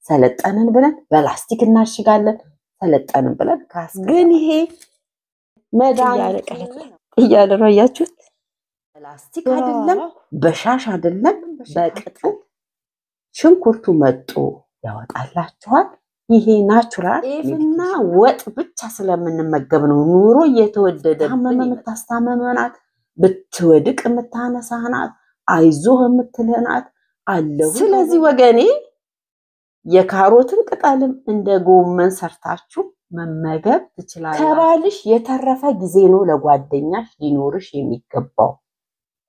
ሰለጠንን ብለን በላስቲክ እናሽጋለን ሰለጠንን ብለን ግን ይሄ መድኃኒት እያለ ነው ያያችሁት ፕላስቲክ አይደለም በሻሽ አይደለም በቅጠል ሽንኩርቱ መጥቶ ያወጣላችኋል ይሄ ናቹራል እና ወጥ ብቻ ስለምንመገብ ነው ኑሮ እየተወደደ መምታስታመመናት ብትወድቅ መታነሳናት አይዞህ የምትለናት አለው ስለዚህ ወገኔ የካሮትን ቅጠልም እንደ ጎመን ሰርታችሁ መመገብ ትችላላችሁ ከባልሽ የተረፈ ጊዜ ነው ለጓደኛሽ ሊኖርሽ የሚገባው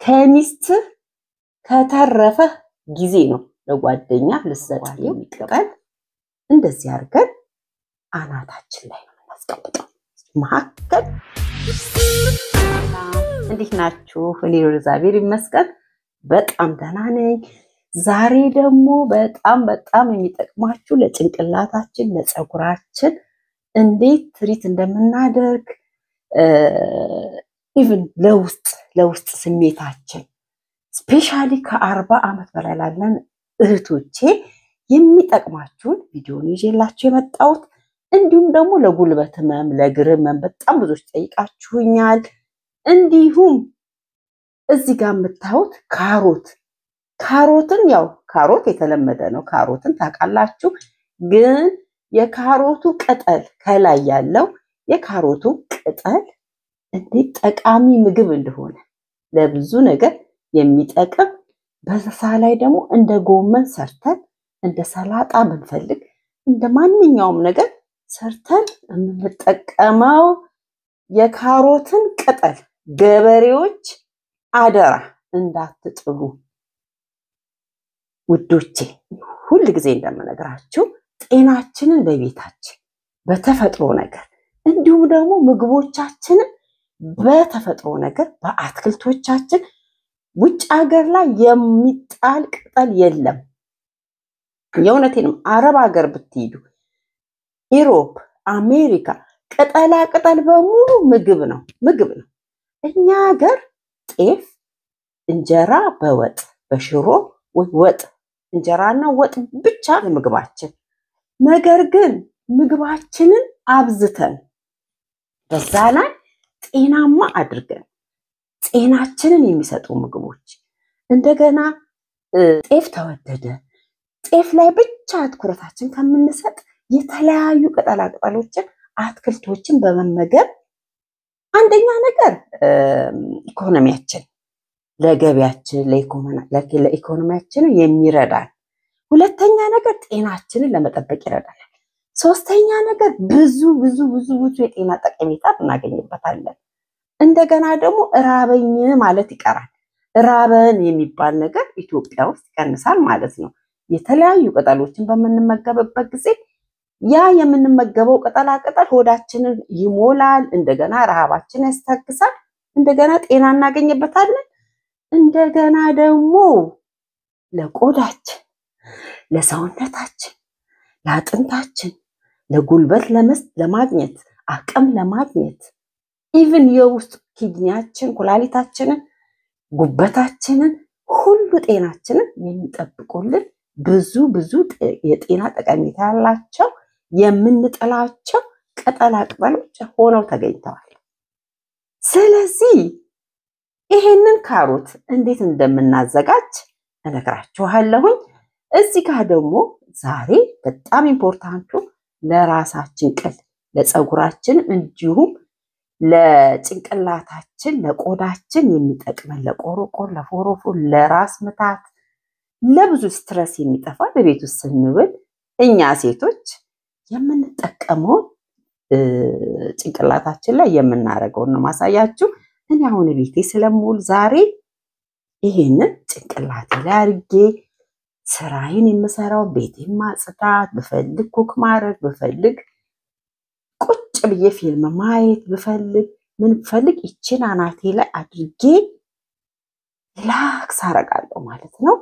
ከሚስት ከተረፈ ጊዜ ነው ለጓደኛ ልሰጥ የሚገባው እንደዚህ አርገን አናታችን ላይ ነው እናስቀምጠው ማከል እንዴት ናችሁ እኔ እግዚአብሔር ይመስገን በጣም ደህና ነኝ ዛሬ ደግሞ በጣም የሚጠቅማችሁ ለጭንቅላታችን ለፀጉራችን እንዴት ትሪት እንደምናደርግ ኢቭን ለውስጥ ስሜታችን ስፔሻሊ ከ40 አመት በላይ ላለን እህቶቼ የሚጠቅማችሁን ቪዲዮን ይዤላችሁ የመጣሁት እንዲሁም ደግሞ ለጉልበት ህመም ለእግር ህመም በጣም ብዙዎች ጠይቃችሁኛል እንዲሁም እዚህ ጋር የምታዩት ካሮትን ያው ካሮት የተለመደ ነው ካሮትን ታውቃላችሁ ግን የካሮቱ ቅጠል ከላይ ያለው የካሮቱ ቅጠል እንዴት ጠቃሚ ምግብ እንደሆነ ለብዙ ነገር የሚጠቅም በዛ ላይ ደግሞ እንደ ጎመን ሰርተን እንደ ሰላጣ ብንፈልግ እንደ ማንኛውም ነገር ሰርተን እንጠቀመው የካሮትን ቅጠል ገበሬዎች አደራ እንዳትጥሉ ውዶቼ ሁሉ ጊዜ እንደምነግራችሁ ጤናችንን በቤታችን በተፈጥሮ ነገር እንዲሁም ደግሞ ምግቦቻችንን በተፈጥሮ ነገር በአትክልቶቻችን ውጭ ሀገር ላይ የሚጣል ቅጠል የለም የእውነቴንም አረብ ሀገር ብትሄዱ ኢሮፕ አሜሪካ ቅጠል በሙሉ ምግብ ነው እኛ ሀገር ጤፍ እንጀራ በወጥ በሽሮ ወጥ እንጀራና ወጥ ብቻ ምግባችን ነገር ግን ምግባችንን አብዝተን በዛ ላይ ጤናማ አድርገን ጤናችንን የሚሰጡ ምግቦች እንደገና ጤፍ ተወደደ ጤፍ ላይ ብቻ ትኩረታችን ከምንሰጥ የተለያዩ ቅጠላቅጠሎችን አትክልቶችን በመመገብ አንደኛ ነገር ኢኮኖሚያችን ለገበያችን ለኢኮኖሚያችን የሚረዳን ሁለተኛ ነገር ጤናችንን ለመጠበቅ ይረዳናል ሶስተኛ ነገር ብዙ የጤና ጠቀሜታ እናገኝበታለን እንደገና ደግሞ ራበኝ ማለት ይቀራል ራበን የሚባል ነገር ኢትዮጵያ ውስጥ ይቀንሳል ማለት ነው የተለያዩ ቅጠሎችን በመንመገብበት ጊዜ ያ የምንመገበው ቅጠል ሆዳችንን ይሞላል እንደገና ረሃባችን ያስታግሳል እንደገና ጤና እናገኝበታለን እንደገና ደግሞ ለቆዳችን ለሰውነታችን ለአጥንታችን ለጉልበት ለማግኘት አቅም ለማግኘት ኢቭን የውስጥ ኪድኒያችን ኩላሊታችንን ጉበታችንን ሁሉ ጤናችንን የሚጠብቁልን ብዙ የጤና ጠቀሜታ ያላቸው የምንጥላቸው ቅጠላቅጠሎች ሆነው ተገኝተዋል ስለዚህ ይሄንን ካሮት እንዴት እንደምናዘጋጅ እነግራችኋለሁኝ እዚህ ጋር ደግሞ ዛሬ በጣም ኢምፖርታንቱ ለራሳችን ቅል ለፀጉራችን እንዲሁም ለጭንቅላታችን ለቆዳችን የሚጠቅመን ለቆሮቆር ለፎሮፎር ለራስ ምታት ለብዙ ስትረስ የሚጠፋ በቤት ውስጥ ስንብል እኛ ሴቶች የምንጠቀመው ጭንቅላታችን ላይ የምናረገው ነው ማሳያችሁ እኔ አሁን ቤቴ ስለምውል ዛሬ ይሄንን ጭንቅላቴ ላይ አርጌ ስራዬን የምሰራው ቤቴን ማጽዳት ብፈልግ ኩክ ማድረግ ብፈልግ ቁጭ ብዬ ፊልም ማየት ብፈልግ ምን ብፈልግ እቺን አናቴ ላይ አድርጌ ሪላክስ አረጋለሁ ማለት ነው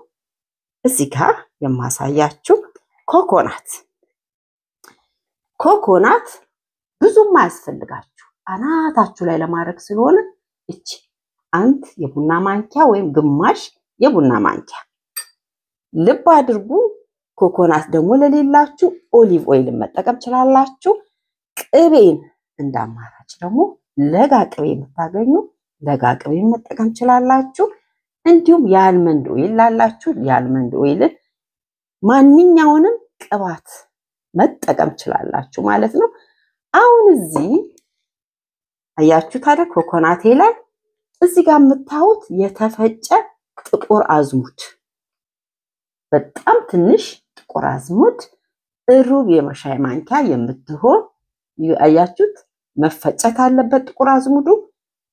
እዚህ ጋር የማሳያችሁ ኮኮናት ብዙም አያስፈልጋችሁ አናታችሁ ላይ ለማድረግ ስለሆነ እቺ አንድ የቡና ማንኪያ ወይም ግማሽ የቡና ማንኪያ ልብ አድርጉ ኮኮናት ደግሞ ለሌላችሁ ኦሊቭ ኦይል መጠቀም ትችላላችሁ። ቅቤን እንዳማራጭ ደግሞ ለጋ ቅቤ የምታገኙ ለጋ ቅቤ መጠቀም ትችላላችሁ። እንዲሁም የአልመንድ ኦይል ላላችሁ የአልመንድ ኦይል ማንኛውንም ቅባት መጠቀም ትችላላችሁ ማለት ነው። አሁን እዚህ አያችሁ ታዲያ ኮኮናቴ ላይ እዚህ ጋር የምታዩት የተፈጨ ጥቁር አዝሙድ በጣም ትንሽ ጥቁር አዝሙድ ሩብ የሻይ ማንኪያ የምትሆን አያችሁት መፈጨት አለበት። ጥቁር አዝሙዱ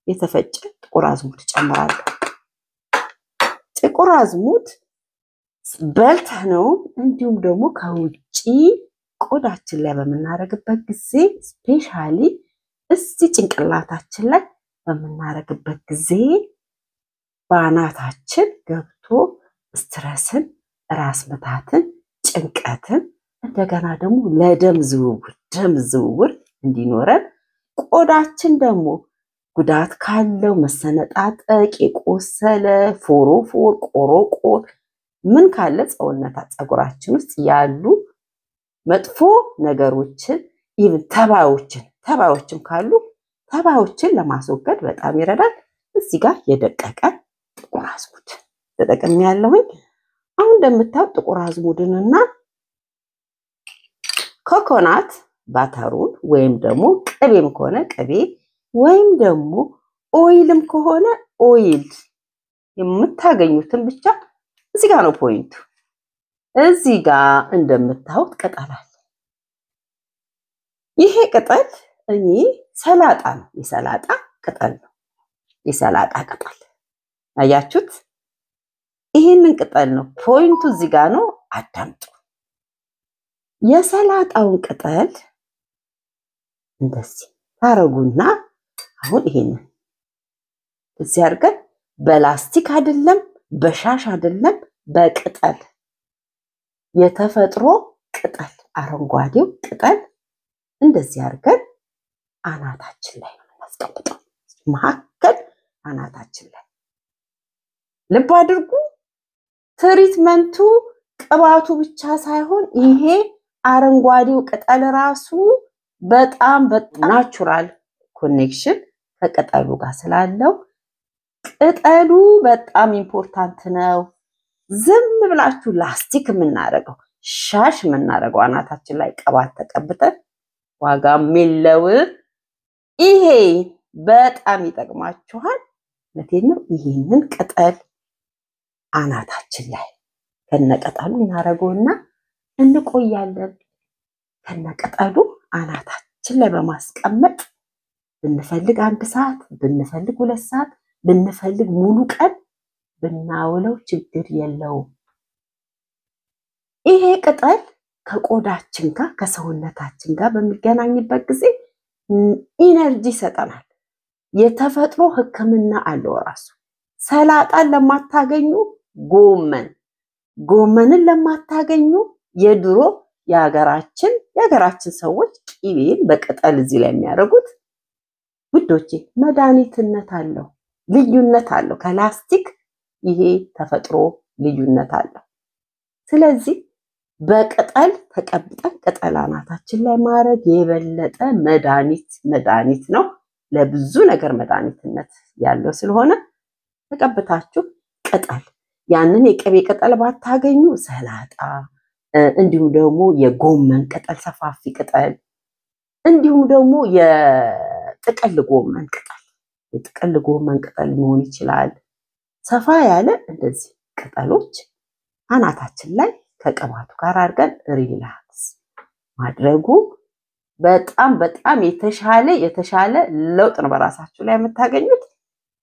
የተፈጨ ጥቁር አዝሙድ ጨምራለሁ። ጥቁር አዝሙድ በልተነው እንዲሁም ደግሞ ከውጪ ቆዳችን ላይ በመናረግበት ጊዜ ስፔሻሊ እዚህ ጭንቅላታችን ላይ በመናረግበት ጊዜ ባናታችን ገብቶ ስትረስን፣ ራስ ምታትን፣ ጭንቀትን እንደገና ደግሞ ለደም ዝውውር እንዲኖረን ቆዳችን ደግሞ ጉዳት ካለው መሰነጣጠቅ፣ የቆሰለ ፎሮፎር፣ ቆሮቆር ምን ካለ ፀጉራችን ውስጥ ያሉ መጥፎ ነገሮችን ኢቭን ተባዮችን ካሉ ተባዮችን ለማስወገድ በጣም ይረዳል። እዚህ ጋር የደቀቀ ጥቁር አዝሙድ ተጠቅሜያለሁኝ። አሁን እንደምታዩት ጥቁር አዝሙድንና ኮኮናት ባተሩን ወይም ደግሞ ቅቤም ከሆነ ቅቤ ወይም ደግሞ ኦይልም ከሆነ ኦይል የምታገኙትን ብቻ እዚህ ጋር ነው ፖይንቱ። እዚህ ጋር እንደምታዩት ቅጠል አለ። ይሄ ቅጠል እኔ ሰላጣ ነው፣ የሰላጣ ቅጠል ነው። የሰላጣ ቅጠል አያችሁት? ይሄንን ቅጠል ነው ፖይንቱ እዚህ ጋር ነው። አዳምጡ። የሰላጣውን ቅጠል እንደዚህ ታረጉና አሁን ይሄንን እዚህ አድርገን በላስቲክ አይደለም በሻሽ አይደለም በቅጠል የተፈጥሮ ቅጠል አረንጓዴው ቅጠል እንደዚህ አድርገን አናታችን ላይ ነው እናስቀምጠው። መሀከል አናታችን ላይ ልብ አድርጉ። ትሪትመንቱ ቅባቱ ብቻ ሳይሆን ይሄ አረንጓዴው ቅጠል ራሱ በጣም ናቹራል ኮኔክሽን ከቅጠሉ ጋር ስላለው ቅጠሉ በጣም ኢምፖርታንት ነው። ዝም ብላችሁ ላስቲክ የምናደርገው ሻሽ የምናደርገው አናታችን ላይ ቅባት ተቀብተን ዋጋ የለው። ይሄ በጣም ይጠቅማችኋል። ለቴን ነው። ይሄንን ቅጠል አናታችን ላይ ከነቀጠሉ እናደርገውና እንቆያለን። ከነቀጠሉ አናታችን ላይ በማስቀመጥ ብንፈልግ 1 ሰዓት ብንፈልግ 2 ሰዓት ብንፈልግ ሙሉ ቀን ብናውለው ችግር የለውም። ይሄ ቅጠል ከቆዳችን ጋር ከሰውነታችን ጋር በሚገናኝበት ጊዜ ኢነርጂ ይሰጠናል። የተፈጥሮ ሕክምና አለው ራሱ። ሰላጣን ለማታገኙ ጎመንን ለማታገኙ የድሮ የሀገራችን ሰዎች ቂቤን በቅጠል እዚህ ላይ የሚያደርጉት ውዶቼ መድኃኒትነት አለው፣ ልዩነት አለው። ከላስቲክ ይሄ ተፈጥሮ ልዩነት አለው። ስለዚህ በቅጠል ተቀብጠን ቅጠል አናታችን ላይ ማድረግ የበለጠ መድኃኒት ነው። ለብዙ ነገር መድኃኒትነት ያለው ስለሆነ ተቀብታችሁ ቅጠል ያንን የቅቤ ቅጠል ባታገኙ ሰላጣ እንዲሁም ደግሞ የጎመን ቅጠል ሰፋፊ ቅጠል እንዲሁም ደግሞ የጥቅል ጎመን ቅጠል መሆን ይችላል። ሰፋ ያለ እንደዚህ ቅጠሎች አናታችን ላይ ከቅባቱ ጋር አድርገን ሪላክስ ማድረጉ በጣም የተሻለ ለውጥ ነው በራሳችሁ ላይ የምታገኙት።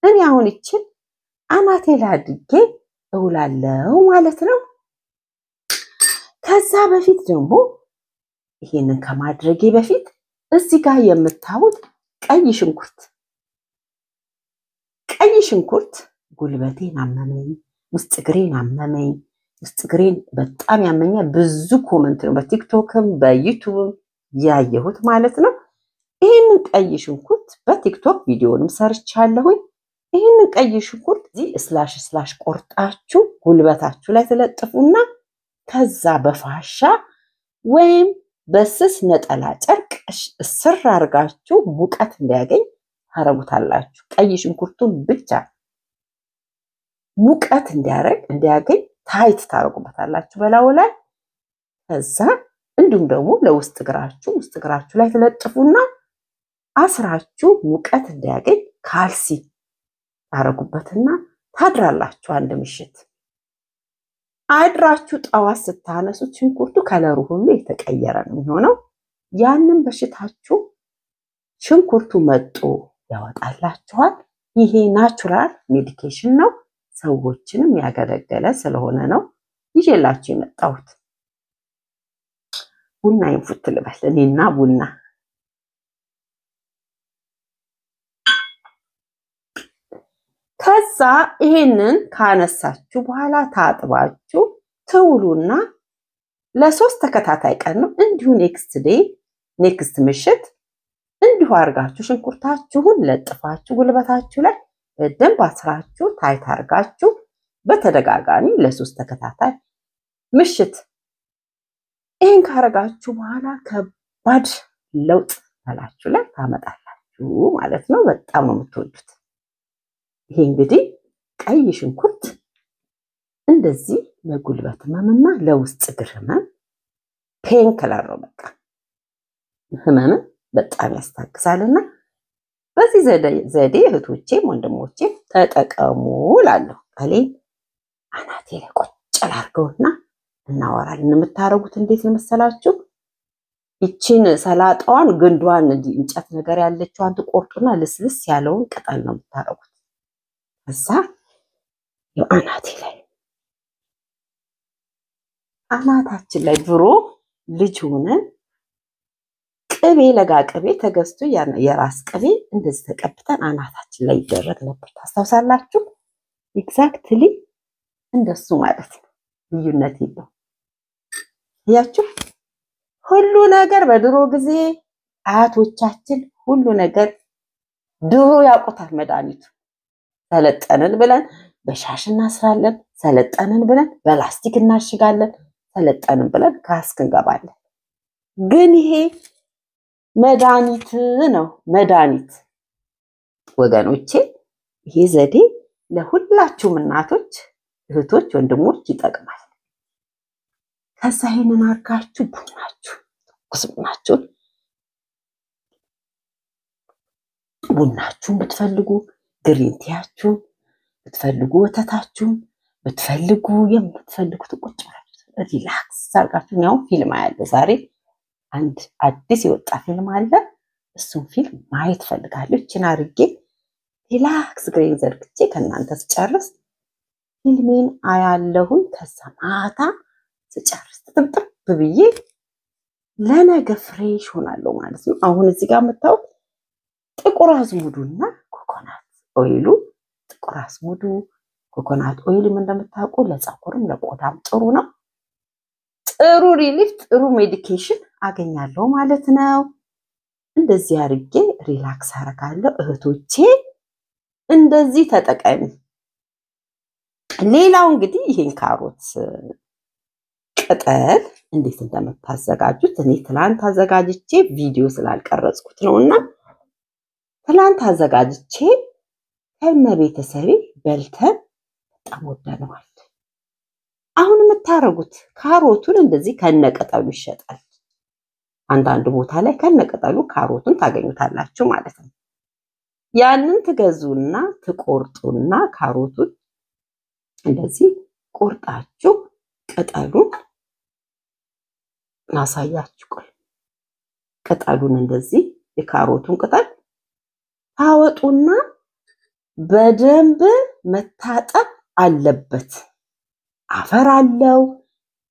እኔ አሁን ይችን አናቴ ላይ አድርጌ እውላለሁ ማለት ነው። ከዛ በፊት ደግሞ ይሄንን ከማድረጌ በፊት እዚህ ጋር የምታዩት ቀይ ሽንኩርት ጉልበቴን አመመኝ፣ ውስጥ እግሬን አመመኝ፣ ውስጥ እግሬን በጣም ያመኛል። ብዙ ኮሜንት ነው በቲክቶክም በዩቲዩብም ያየሁት ማለት ነው። ይሄንን ቀይ ሽንኩርት በቲክቶክ ቪዲዮንም ሰርቻለሁኝ። ይሄንን ቀይ ሽንኩርት እዚህ ስላሽ ቆርጣችሁ ጉልበታችሁ ላይ ተለጥፉና ከዛ በፋሻ ወይም በስስ ነጠላ ጨርቅ እስር አድርጋችሁ ሙቀት እንዲያገኝ ታረጉታላችሁ። ቀይ ሽንኩርቱን ብቻ ሙቀት እንዲያገኝ ታይት ታረጉበታላችሁ በላዩ ላይ። ከዛ እንዲሁም ደግሞ ለውስጥ እግራችሁ ላይ ተለጥፉና አስራችሁ ሙቀት እንዲያገኝ ካልሲ ታረጉበትና ታድራላችሁ አንድ ምሽት። አድራችሁ ጠዋት ስታነሱት ሽንኩርቱ ከለሩ ሁሉ የተቀየረ ነው የሚሆነው። ያንን በሽታችሁ ሽንኩርቱ መጦ ያወጣላችኋል። ይሄ ናቹራል ሜዲኬሽን ነው። ሰዎችንም ያገለገለ ስለሆነ ነው ይዤላችሁ የመጣሁት። ቡና ይንፉት ልበል እኔና ቡና። ከዛ ይሄንን ካነሳችሁ በኋላ ታጥባችሁ ትውሉና ለሶስት ተከታታይ ቀን ነው እንዲሁ ኔክስት ምሽት እንዲሁ አርጋችሁ ሽንኩርታችሁን ለጥፋችሁ ጉልበታችሁ ላይ በደንብ አስራችሁ ታይት አርጋችሁ በተደጋጋሚ ለሶስት ተከታታይ ምሽት ይሄን ካረጋችሁ በኋላ ከባድ ለውጥ በላችሁ ላይ ታመጣላችሁ ማለት ነው። በጣም ነው የምትወዱት። ይሄ እንግዲህ ቀይ ሽንኩርት እንደዚህ ለጉልበት ህመምና ለውስጥ እግር ህመም ፔን ክለር ነው። በቃ ህመምን በጣም ያስታግሳልና በዚህ ዘዴ እህቶቼም ወንድሞቼም ተጠቀሙ እላለሁ። ቃሌን አናቴ ላይ ቁጭ አድርገውና እናወራለን። የምታረጉት እንዴት ነው መሰላችሁ? ይቺን ሰላጣዋን ግንዷን እንጨት ነገር ያለችዋን ትቆርጡና ልስልስ ያለውን ቅጠል ነው የምታረጉት። ከዛ አናቴ ላይ አናታችን ላይ ድሮ ልጅ ሆነን ቅቤ ለጋ ቅቤ ተገዝቶ የራስ ቅቤ እንደዚህ ተቀብተን አናታችን ላይ ይደረግ ነበር። ታስታውሳላችሁ? ኤግዛክትሊ እንደሱ ማለት ነው። ልዩነት የለው። ያችሁ ሁሉ ነገር በድሮ ጊዜ አያቶቻችን ሁሉ ነገር ድሮ ያውቁታል። መድኃኒቱ ሰለጠንን ብለን በሻሽ እናስራለን፣ ሰለጠንን ብለን በላስቲክ እናሽጋለን፣ ሰለጠንን ብለን ካስክ እንገባለን። ግን ይሄ መድኃኒት ነው። መድኃኒት ወገኖቼ፣ ይሄ ዘዴ ለሁላችሁም እናቶች፣ እህቶች፣ ወንድሞች ይጠቅማል። ከዛ ይሄንን አርጋችሁ ቡናችሁን ብትፈልጉ ግሪን ቲያችሁን ብትፈልጉ ወተታችሁን ብትፈልጉ የምትፈልጉት ቁጭ ብላችሁ ሪላክስ አርጋችሁ ነው ፊልም ያለ ዛሬ አንድ አዲስ የወጣ ፊልም አለ። እሱን ፊልም ማየት ፈልጋለሁ። እቺን አርጌ ሪላክስ ግሬን ዘርግቼ ከናንተ ስጨርስ ፊልሜን አያለሁኝ። ከዛ ማታ ስጨርስ ጥብጥብ ብዬ ለነገ ፍሬሽ ሆናለሁ ማለት ነው። አሁን እዚህ ጋር መጣው ጥቁር አዝሙዱና ኮኮናት ኦይሉ። ጥቁር አዝሙዱ ኮኮናት ኦይልም እንደምታውቁ ለፀጉርም ለቆዳም ጥሩ ነው። ጥሩ ሪሊፍ ጥሩ ሜዲኬሽን አገኛለሁ ማለት ነው። እንደዚህ አርጌ ሪላክስ አረጋለሁ። እህቶቼ እንደዚህ ተጠቀሙ። ሌላው እንግዲህ ይሄን ካሮት ቅጠል እንዴት እንደምታዘጋጁት እኔ ትላንት አዘጋጅቼ ቪዲዮ ስላልቀረጽኩት ነውና ትላንት አዘጋጅቼ ከመቤተሰቤ በልተን በጣም ወደነዋል። አሁን የምታረጉት ካሮቱን እንደዚህ ከነቀጠሉ ይሸጣል። አንዳንድ ቦታ ላይ ከነቀጠሉ ካሮቱን ታገኙታላችሁ ማለት ነው። ያንን ትገዙና ትቆርጡና ካሮቱን እንደዚህ ቆርጣችሁ ቅጠሉን ማሳያችሁ። ቅጠሉን እንደዚህ የካሮቱን ቅጠል ታወጡና በደንብ መታጠብ አለበት። አፈር አለው፣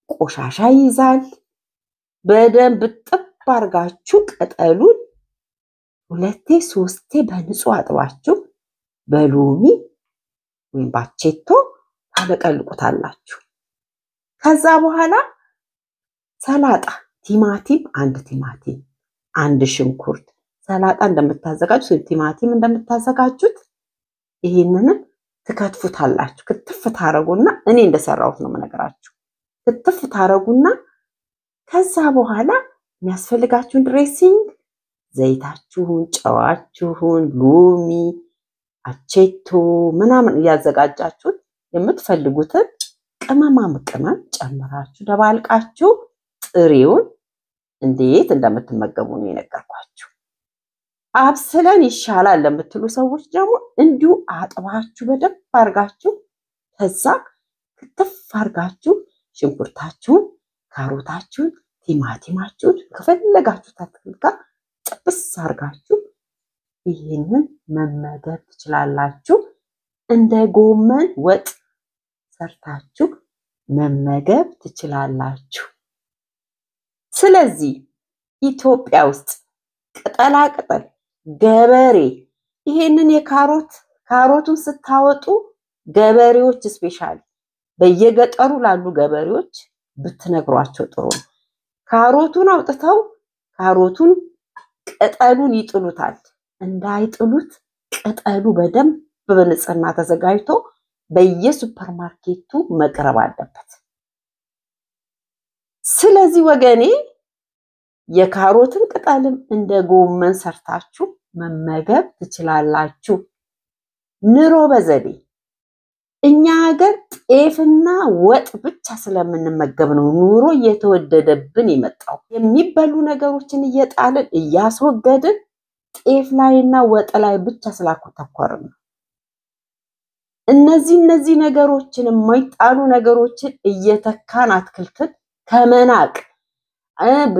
ቆሻሻ ይዛል። በደንብ ጥብ አርጋችሁ ቅጠሉን 2-3 በንጹህ አጥባችሁ በሎሚ ወይም ባቼቶ ታለቀልቁታላችሁ። ከዛ በኋላ ሰላጣ ቲማቲም፣ አንድ ሽንኩርት ሰላጣ እንደምታዘጋጁት ቲማቲም እንደምታዘጋጁት ይሄንን ትከትፉታላችሁ። ክትፍ ታረጉና እኔ እንደሰራሁት ነው የምነግራችሁ። ክትፍ ታረጉና ከዛ በኋላ የሚያስፈልጋችሁን ድሬሲንግ ዘይታችሁን ጨዋችሁን ሎሚ አቼቶ ምናምን ያዘጋጃችሁት የምትፈልጉትን ቅመም ጨምራችሁ ደባልቃችሁ ጥሬውን እንዴት እንደምትመገቡ ነው የነገርኳችሁ። አብስለን ይሻላል ለምትሉ ሰዎች ደግሞ እንዲሁ አጥባችሁ በደንብ አርጋችሁ ከዛ ክትፍ አርጋችሁ ሽንኩርታችሁን ካሮታችሁን ቲማቲማችሁን ከፈለጋችሁ አትክልት ጥብስ አርጋችሁ ይሄንን መመገብ ትችላላችሁ። እንደ ጎመን ወጥ ሰርታችሁ መመገብ ትችላላችሁ። ስለዚህ ኢትዮጵያ ውስጥ ቅጠላ ቅጠል ገበሬ ይሄንን ካሮቱን ስታወጡ ገበሬዎች ስፔሻሊ በየገጠሩ ላሉ ገበሬዎች ብትነግሯቸው ጥሩ ነው። ካሮቱን አውጥተው ካሮቱን ቅጠሉን ይጥሉታል። እንዳይጥሉት ቅጠሉ በደንብ በንጽህና ተዘጋጅቶ በየሱፐርማርኬቱ መቅረብ አለበት። ስለዚህ ወገኔ የካሮትን ቅጠልም እንደ ጎመን ሰርታችሁ መመገብ ትችላላችሁ። ኑሮ በዘዴ እኛ ሀገር ጤፍና ወጥ ብቻ ስለምንመገብ ነው ኑሮ እየተወደደብን የመጣው። የሚበሉ ነገሮችን እየጣልን እያስወገድን ጤፍ ላይና ወጥ ላይ ብቻ ስላተኮርን ነው። እነዚህ ነገሮችን የማይጣሉ ነገሮችን እየተካን አትክልትን ከመናቅ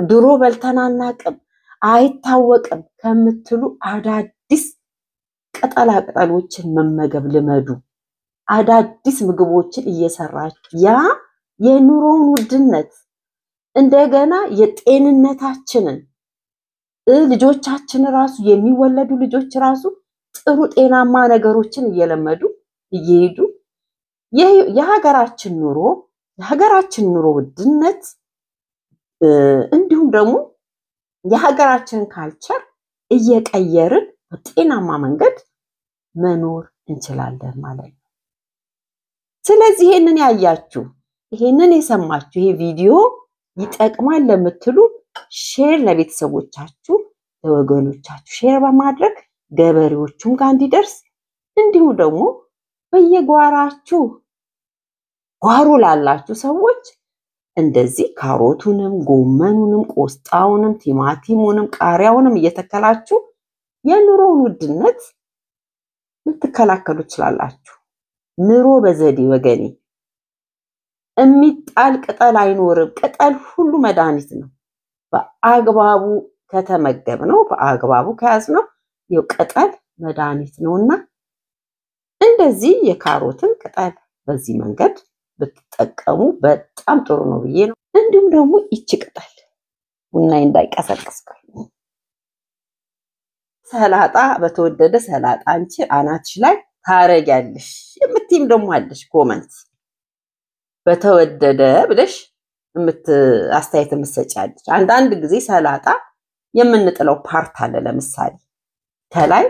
ድሮ በልተናናቅም አይታወቅም ከምትሉ አዳዲስ ቅጠላ ቅጠሎችን መመገብ ልመዱ። አዳዲስ ምግቦችን እየሰራችሁ ያ የኑሮውን ውድነት እንደገና የጤንነታችንን ልጆቻችን ራሱ የሚወለዱ ልጆች ራሱ ጥሩ ጤናማ ነገሮችን እየለመዱ እየሄዱ የሀገራችን ኑሮ ውድነት እንዲሁም ደግሞ የሀገራችንን ካልቸር እየቀየርን በጤናማ መንገድ መኖር እንችላለን ማለት ነው። ስለዚህ ይሄንን ያያችሁ ይሄንን የሰማችሁ ይሄ ቪዲዮ ይጠቅማል ለምትሉ ሼር ለቤተሰቦቻችሁ ለወገኖቻችሁ ሼር በማድረግ ገበሬዎቹም ጋር እንዲደርስ እንዲሁ ደግሞ በየጓራችሁ ጓሮ ላላችሁ ሰዎች እንደዚህ ካሮቱንም ጎመኑንም ቆስጣውንም ቲማቲሙንም ቃሪያውንም እየተከላችሁ የኑሮውን ውድነት ልትከላከሉ ትችላላችሁ። ኑሮ በዘዴ ወገኔ የሚጣል ቅጠል አይኖርም። ቅጠል ሁሉ መድኃኒት ነው። በአግባቡ ከተመገብነው በአግባቡ ከያዝነው ቅጠል መድኃኒት ነውና እንደዚህ የካሮትን ቅጠል በዚህ መንገድ ብትጠቀሙ በጣም ጥሩ ነው ብዬ ነው። እንዲሁም ደግሞ ይቺ ቅጠል ቡናይ እንዳይቀሰቅስ ሰላጣ በተወደደ ሰላጣ አንቺ አናትሽ ላይ ታረጋለሽ የምትይም ደግሞ አለሽ ኮሜንት በተወደደ ብለሽ አስተያየት የምትሰጪያለሽ። አንዳንድ ጊዜ ሰላጣ የምንጥለው ፓርት አለ። ለምሳሌ ከላይ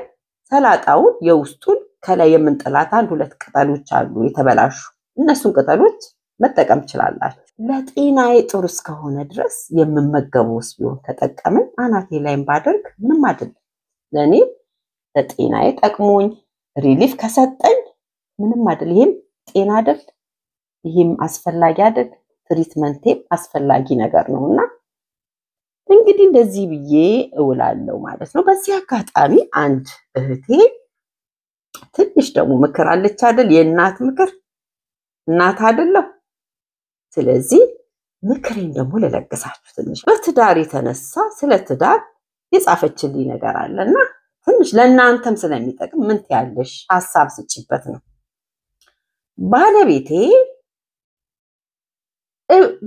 ሰላጣውን የውስጡን ከላይ የምንጥላት አንድ ሁለት ቅጠሎች አሉ የተበላሹ። እነሱን ቅጠሎች መጠቀም ትችላላችሁ። ለጤናዬ ጥሩ እስከሆነ ድረስ የምመገበውስ ቢሆን ተጠቀምን አናቴ ላይም ባደርግ ምንም አይደለም። ለኔ ለጤናዬ ጠቅሞኝ ሪሊፍ ከሰጠኝ ምንም አይደል። ይሄም ጤና አይደል? ይሄም አስፈላጊ አይደል? ትሪትመንቴም አስፈላጊ ነገር ነውና እንግዲህ እንደዚህ ብዬ እውላለሁ ማለት ነው። በዚህ አጋጣሚ አንድ እህቴ ትንሽ ደግሞ ምክር አለች አይደል? የእናት ምክር እናት አይደለም። ስለዚህ ምክሬን ደግሞ ለለገሳችሁ ትንሽ በትዳር የተነሳ ስለ ትዳር የጻፈችልኝ ነገር አለና ትንሽ ለእናንተም ስለሚጠቅም ምን ትያለሽ ሐሳብ ስጪበት ነው። ባለቤቴ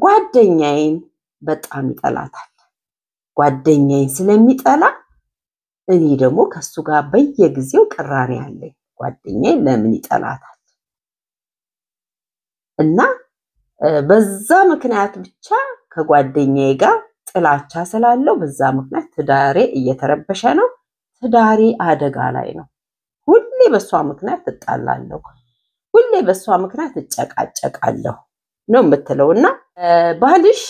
ጓደኛዬን በጣም ይጠላታል። ጓደኛዬን ስለሚጠላ እኔ ደግሞ ከሱ ጋር በየጊዜው ቅራኔ አለኝ። ጓደኛዬን ለምን ይጠላታል? እና በዛ ምክንያት ብቻ ከጓደኛዬ ጋር ጥላቻ ስላለው በዛ ምክንያት ትዳሬ እየተረበሸ ነው። ትዳሬ አደጋ ላይ ነው። ሁሌ በሷ ምክንያት እጣላለሁ። ሁሌ በሷ ምክንያት እጨቃጨቃለሁ ነው የምትለውና ባልሽ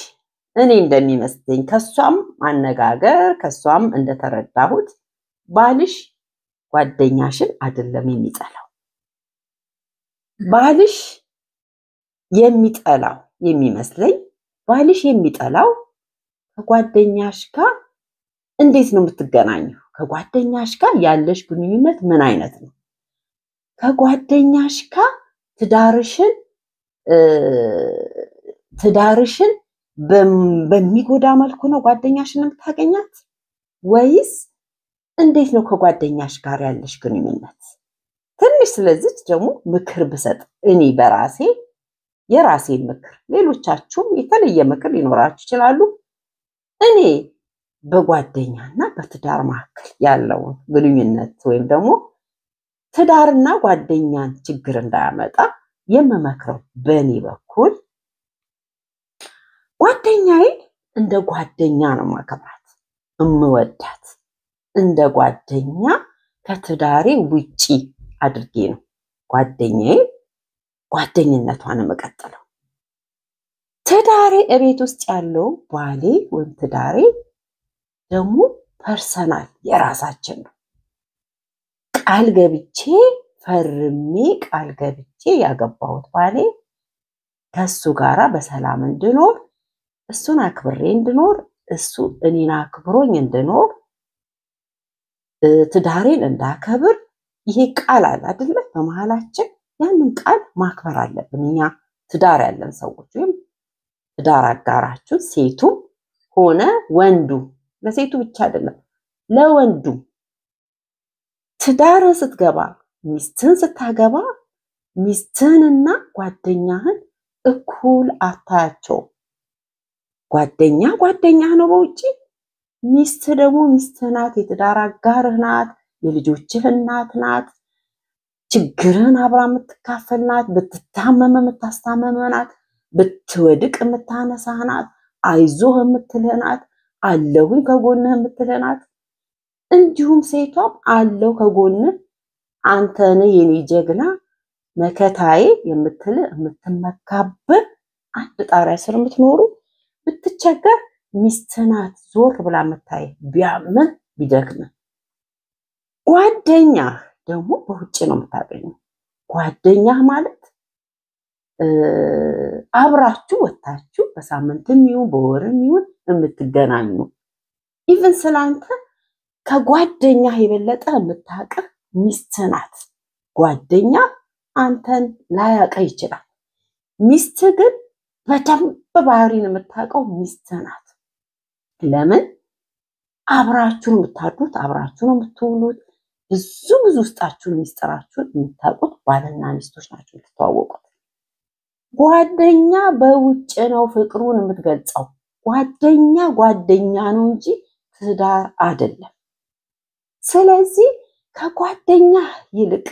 እኔ እንደሚመስለኝ ከሷም አነጋገር ከሷም እንደተረዳሁት ባልሽ ጓደኛሽን አይደለም የሚጠላው። ባልሽ የሚጠላው የሚመስለኝ ባልሽ የሚጠላው ከጓደኛሽ ጋር እንዴት ነው የምትገናኙው? ከጓደኛሽ ጋር ያለሽ ግንኙነት ምን አይነት ነው? ከጓደኛሽ ጋር ትዳርሽን በሚጎዳ መልኩ ነው ጓደኛሽን የምታገኛት ወይስ እንዴት ነው ከጓደኛሽ ጋር ያለሽ ግንኙነት? ትንሽ ስለዚህ ደግሞ ምክር ብሰጥ እኔ በራሴ የራሴን ምክር፣ ሌሎቻችሁም የተለየ ምክር ሊኖራችሁ ይችላሉ። እኔ በጓደኛና በትዳር መካከል ያለውን ግንኙነት ወይም ደግሞ ትዳርና ጓደኛን ችግር እንዳያመጣ የምመክረው በእኔ በኩል ጓደኛዬን እንደ ጓደኛ ነው ማከብራት እምወዳት። እንደ ጓደኛ ከትዳሬ ውጪ አድርጌ ነው ጓደኛዬን ጓደኝነቷን መቀጠለው። ትዳሬ እቤት ውስጥ ያለው ባሌ ወይም ትዳሬ ደግሞ ፐርሰናል የራሳችን ነው። ቃል ገብቼ ፈርሜ ቃል ገብቼ ያገባሁት ባሌ ከሱ ጋራ በሰላም እንድኖር እሱን አክብሬ እንድኖር እሱ እኔን አክብሮኝ እንድኖር ትዳሬን እንዳከብር ይሄ ቃል አለ አይደለ? በመሃላችን ያንን ቃል ማክበር አለብን። እኛ ትዳር ያለን ሰዎች ወይም ትዳር አጋራችሁ ሴቱም ሆነ ወንዱ፣ ለሴቱ ብቻ አይደለም ለወንዱ ትዳር ስትገባ ሚስትን ስታገባ ሚስትንና ጓደኛህን እኩል አታያቸው። ጓደኛ ጓደኛህ ነው በውጪ፣ ሚስት ደግሞ ሚስት ናት፣ የትዳር አጋርህ ናት፣ የልጆችህ እናት ናት፣ ችግርህን አብራ የምትካፈል ናት፣ ብትታመም የምታስታመም ናት፣ ብትወድቅ የምታነሳህ ናት፣ አይዞህ የምትልህ ናት፣ አለሁኝ ከጎንህ የምትልህ ናት። እንዲሁም ሴቷም አለው ከጎንህ አንተ ነህ የኔ ጀግና መከታዬ የምትልህ የምትመካብህ አንድ ጣሪያ ስር የምትኖሩ ብትቸገር ሚስት ናት ዞር ብላ የምታይ ቢያምህ ቢደክምህ። ጓደኛህ ደግሞ በውጭ ነው የምታገኘው። ጓደኛህ ማለት አብራችሁ ወጣችሁ በሳምንትም ይሁን በወርም ይሁን የምትገናኙ ኢቭን ስላንተ ከጓደኛህ የበለጠ የምታውቅህ ሚስት ናት። ጓደኛ አንተን ላያውቅ ይችላል። ሚስት ግን በደንብ ባህሪን የምታውቀው ሚስት ናት። ለምን? አብራችሁ የምታድሩት አብራችሁ ነው የምትውሉት። ብዙ ውስጣችሁን ሚስጥራችሁን የምታውቁት ባልና ሚስቶች ናቸው የምትተዋወቁት። ጓደኛ በውጭ ነው ፍቅሩን የምትገልጸው። ጓደኛ ነው እንጂ ትዳር አይደለም። ስለዚህ ከጓደኛ ይልቅ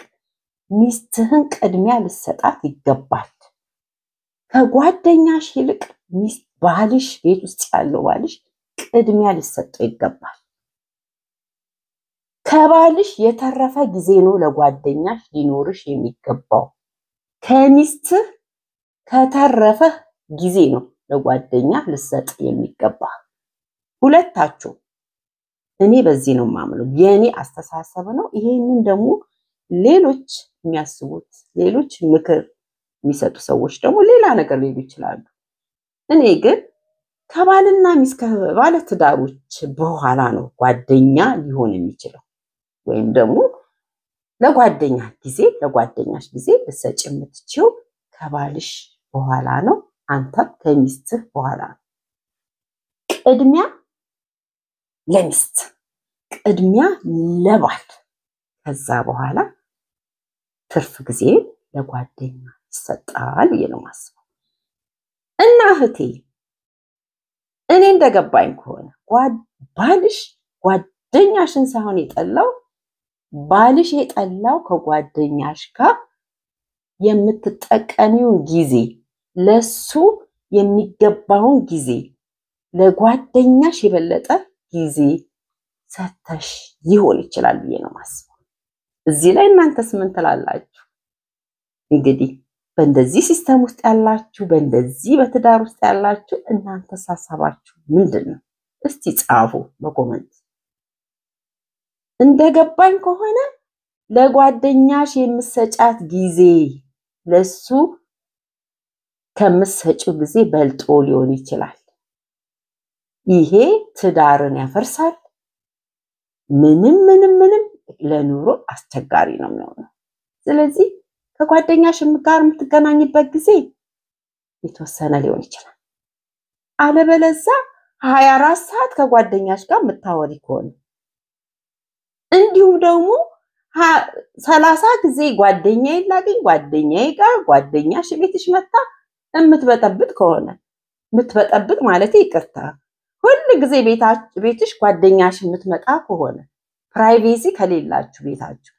ሚስትህን ቅድሚያ ልሰጣት ይገባል። ከጓደኛሽ ይልቅ ባልሽ ቤት ውስጥ ያለው ባልሽ ቅድሚያ ሊሰጠው ይገባል። ከባልሽ የተረፈ ጊዜ ነው ለጓደኛሽ ሊኖርሽ የሚገባው። ከሚስትህ ከተረፈ ጊዜ ነው ለጓደኛ ልሰጥ የሚገባ። ሁለታችሁ እኔ በዚህ ነው ማምነው፣ የኔ አስተሳሰብ ነው። ይሄንን ደግሞ ሌሎች የሚያስቡት ሌሎች ምክር የሚሰጡ ሰዎች ደግሞ ሌላ ነገር ሊሉ ይችላሉ። እኔ ግን ከባልና ሚስት ከባለ ትዳሮች በኋላ ነው ጓደኛ ሊሆን የሚችለው። ወይም ደግሞ ለጓደኛሽ ጊዜ ልሰጭ የምትችይው ከባልሽ በኋላ ነው። አንተም ከሚስትህ በኋላ ነው። ቅድሚያ ለሚስት፣ ቅድሚያ ለባል፣ ከዛ በኋላ ትርፍ ጊዜ ለጓደኛ ይሰጣል ብዬ ነው የማስበው። እና እህቴ እኔ እንደገባኝ ከሆነ ባልሽ ጓደኛሽን ሳይሆን የጠላው ባልሽ የጠላው ከጓደኛሽ ጋር የምትጠቀሚውን ጊዜ፣ ለሱ የሚገባውን ጊዜ ለጓደኛሽ የበለጠ ጊዜ ሰተሽ ሊሆን ይችላል ብዬ ነው የማስበው። እዚህ ላይ እናንተስ ምን ትላላችሁ? እንግዲህ በእንደዚህ ሲስተም ውስጥ ያላችሁ በእንደዚህ በትዳር ውስጥ ያላችሁ እናንተ ሐሳባችሁ ምንድነው? እስቲ ጻፉ በኮሜንት። እንደገባኝ ከሆነ ለጓደኛሽ የምትሰጫት ጊዜ ለሱ ከምትሰጪው ጊዜ በልጦ ሊሆን ይችላል። ይሄ ትዳርን ያፈርሳል። ምንም ለኑሮ አስቸጋሪ ነው የሚሆነው። ስለዚህ ከጓደኛሽ ጋር የምትገናኝበት ጊዜ የተወሰነ ሊሆን ይችላል። አለበለዚያ 24 ሰዓት ከጓደኛሽ ጋር የምታወሪ ከሆነ እንዲሁም ደግሞ 30 ጊዜ ጓደኛዬ ላገኝ ጓደኛዬ ጋር ጓደኛሽ ቤትሽ መጣ የምትበጠብጥ ከሆነ የምትበጠብጥ ማለት ይቅርታ ሁሉ ጊዜ ቤትሽ ጓደኛሽ የምትመጣ ከሆነ ፕራይቬሲ ከሌላችሁ ቤታችሁ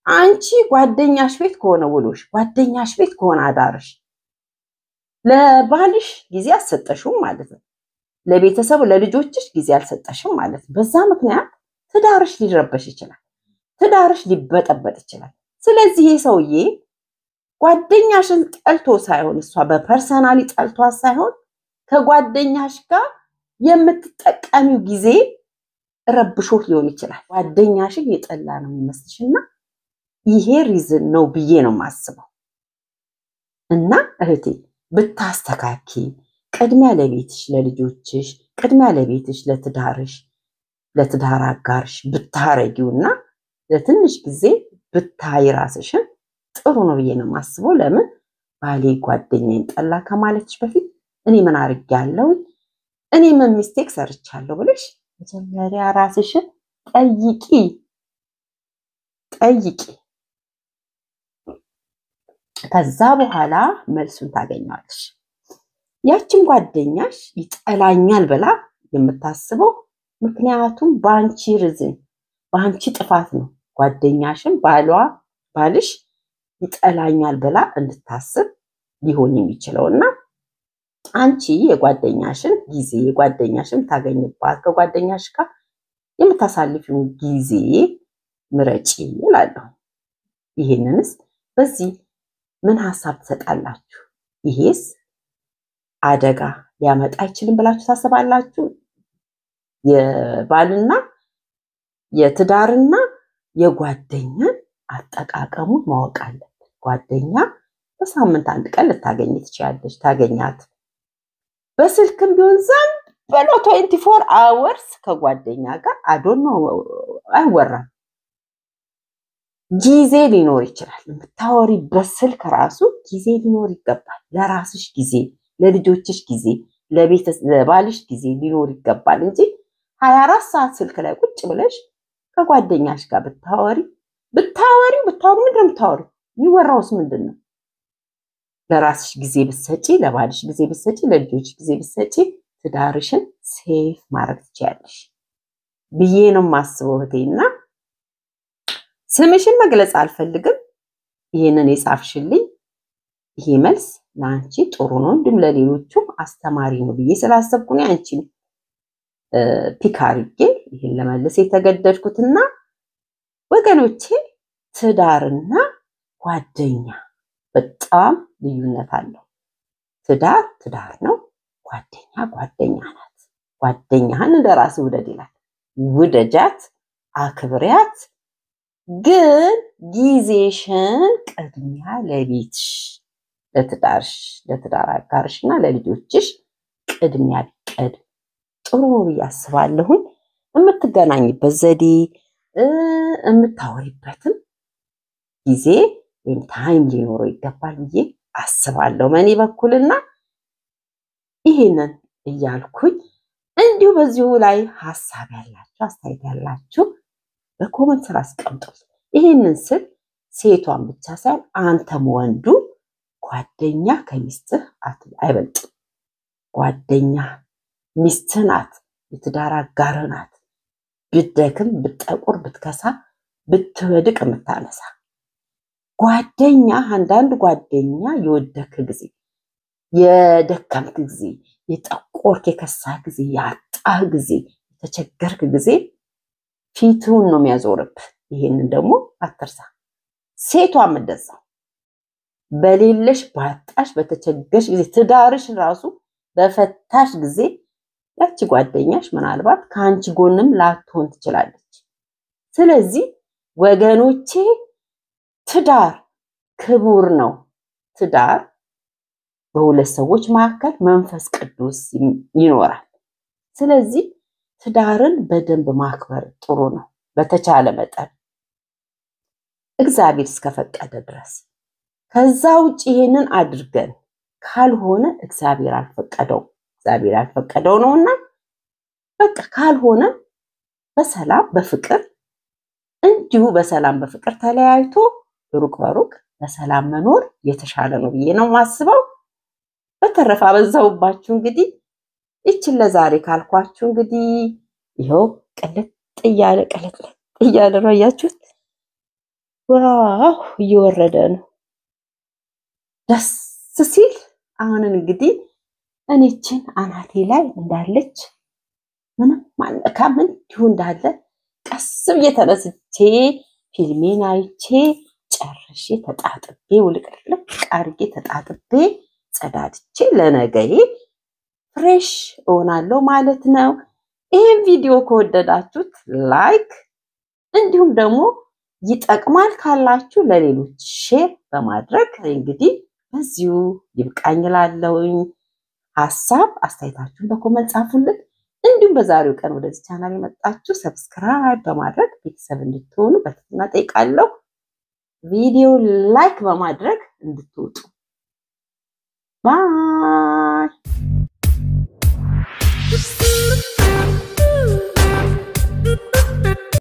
አንቺ ጓደኛሽ ቤት ከሆነ ውሎሽ ጓደኛሽ ቤት ከሆነ አዳርሽ ለባልሽ ጊዜ አልሰጠሽም ማለት ነው። ለቤተሰብ ለልጆችሽ ጊዜ አልሰጠሽም ማለት ነው። በዛ ምክንያት ትዳርሽ ሊረበሽ ይችላል። ትዳርሽ ሊበጠበጥ ይችላል። ስለዚህ ይሄ ሰውዬ ጓደኛሽን ጠልቶ ሳይሆን እሷ በፐርሰናሊ ጠልቷ ሳይሆን ከጓደኛሽ ጋር የምትጠቀሚው ጊዜ ረብሾት ሊሆን ይችላል። ጓደኛሽን የጠላ ነው የሚመስልሽና ይሄ ሪዝን ነው ብዬ ነው ማስበው። እና እህቴ ብታስተካኪ ቅድሚያ ለቤትሽ ለልጆችሽ ቅድሚያ ለቤትሽ ለትዳርሽ ለትዳር አጋርሽ ብታረጊውና ለትንሽ ጊዜ ብታይ ራስሽን ጥሩ ነው ብዬ ነው ማስበው። ለምን ባሌ ጓደኛዬን ጠላ ከማለትሽ በፊት እኔ ምን አርጋለሁ እኔ ምን ሚስቴክ ሰርቻለሁ ብለሽ መጀመሪያ ራስሽን ጠይቂ። ከዛ በኋላ መልሱን ታገኛለሽ። ያችን ጓደኛሽ ይጠላኛል ብላ የምታስበው ምክንያቱም ባንቺ ርዝን ባንቺ ጥፋት ነው። ጓደኛሽን ባልሽ ይጠላኛል ብላ እንድታስብ ሊሆን የሚችለውና አንቺ የጓደኛሽን ጊዜ የጓደኛሽን ታገኝባት ከጓደኛሽ ጋር የምታሳልፊው ጊዜ ምረጪ ይላልው። ይሄንንስ በዚህ ምን ሐሳብ ትሰጣላችሁ? ይሄስ አደጋ ሊያመጣ አይችልም ብላችሁ ታስባላችሁ? የባልና የትዳርና የጓደኛን አጠቃቀሙን ማወቅ አለበት። ጓደኛ በሳምንት አንድ ቀን ልታገኝ ትችያለሽ። ታገኛት በስልክም ቢሆን ዘም በሎ 24 hours ከጓደኛ ጋር አዶን ነው አይወራም። ጊዜ ሊኖር ይችላል። የምታወሪ በስልክ ራሱ ጊዜ ሊኖር ይገባል። ለራስሽ ጊዜ፣ ለልጆችሽ ጊዜ፣ ለባልሽ ጊዜ ሊኖር ይገባል እንጂ 24 ሰዓት ስልክ ላይ ቁጭ ብለሽ ከጓደኛሽ ጋር ብታወሪ ምንድነው የምታወሪ? የሚወራውስ ምንድነው? ለራስሽ ጊዜ ብትሰጪ፣ ለባልሽ ጊዜ ብትሰጪ፣ ለልጆችሽ ጊዜ ብትሰጪ ትዳርሽን ሴፍ ማድረግ ትችያለሽ ብዬ ነው የማስበው እህቴና ስምሽን መግለጽ አልፈልግም። ይሄንን የጻፍሽልኝ ይሄ መልስ ለአንቺ ጥሩ ነው እንድም ለሌሎቹም አስተማሪ ነው ብዬ ስላሰብኩ ነው አንቺን ፒክ አድርጌ ይሄን ለመልስ የተገደድኩትና ወገኖቼ ትዳርና ጓደኛ በጣም ልዩነት አለው። ትዳር ነው፣ ጓደኛ ናት። ጓደኛህን እንደራስ ውደድ ይላል። ውደጃት፣ አክብሪያት፣ ግን ጊዜሽን ቅድሚያ ለቤትሽ ለትዳር አጋርሽና ለልጆችሽ ቅድሚያ ቢቀድም ጥሩ ነው ብዬ አስባለሁኝ። የምትገናኝበት ዘዴ የምታወሪበትም ጊዜ ወይም ታይም ሊኖረው ይገባል ብዬ አስባለሁ በእኔ በኩልና ይሄንን እያልኩኝ እንዲሁ በዚሁ ላይ ሐሳብ ያላችሁ አስተያየት ያላችሁ በኮሜንት ስራ አስቀምጡልኝ። ይሄንን ስል ሴቷን ብቻ ሳይሆን አንተም ወንዱ ጓደኛ ከሚስትህ አይበልጥም። ጓደኛ ሚስትህ ናት፣ የትዳር አጋርህ ናት። ብትደክም ብትጠቁር ብትከሳ ብትወድቅ የምታነሳ ጓደኛ። አንዳንድ ጓደኛ የወደክ ጊዜ የደከምክ ጊዜ የጠቆርክ የከሳ ጊዜ ያጣህ ጊዜ የተቸገርክ ጊዜ ፊቱን ነው የሚያዞርብ። ይሄንን ደግሞ አትርሳ። ሴቷም እንደዛው በሌለሽ ባጣሽ በተቸገሽ ጊዜ ትዳርሽ ራሱ በፈታሽ ጊዜ ያቺ ጓደኛሽ ምናልባት ካንቺ ጎንም ላትሆን ትችላለች። ስለዚህ ወገኖቼ ትዳር ክቡር ነው። ትዳር በሁለት ሰዎች መካከል መንፈስ ቅዱስ ይኖራል። ስለዚህ ትዳርን በደንብ ማክበር ጥሩ ነው በተቻለ መጠን እግዚአብሔር እስከፈቀደ ድረስ። ከዛ ውጪ ይሄንን አድርገን ካልሆነ እግዚአብሔር ያልፈቀደው ነውና በቃ ካልሆነ በሰላም በፍቅር እንዲሁ በሰላም በፍቅር ተለያይቶ ሩቅ በሩቅ በሰላም መኖር የተሻለ ነው ብዬ ነው ማስበው። በተረፈ አበዛውባችሁ እንግዲህ እቺን ለዛሬ ካልኳችሁ እንግዲህ ይሄው ቀለጥ እያለ ነው ያያችሁት። ዋው እየወረደ ነው ደስ ሲል። አሁን እንግዲህ እኔችን አናቴ ላይ እንዳለች ምንም ማለካም እንዲሁ እንዳለ ቀስ ብዬ ተነስቼ ፊልሜን አይቼ ጨርሼ ተጣጥቤ ውልቅልቅ አርጌ ተጣጥቤ ጸዳድቼ ለነገዬ ፍሬሽ እሆናለሁ ማለት ነው። ይሄን ቪዲዮ ከወደዳችሁት ላይክ እንዲሁም ደግሞ ይጠቅማል ካላችሁ ለሌሎች ሼር በማድረግ እንግዲህ በዚሁ ይብቃኝላለሁኝ። ሐሳብ አስተያየታችሁን በኮሜንት ጻፉልኝ። እንዲሁም በዛሬው ቀን ወደዚህ ቻናል የመጣችሁ ሰብስክራይብ በማድረግ ቤተሰብ እንድትሆኑ በትህትና ጠይቃለሁ። ቪዲዮ ላይክ በማድረግ እንድትወጡ ባይ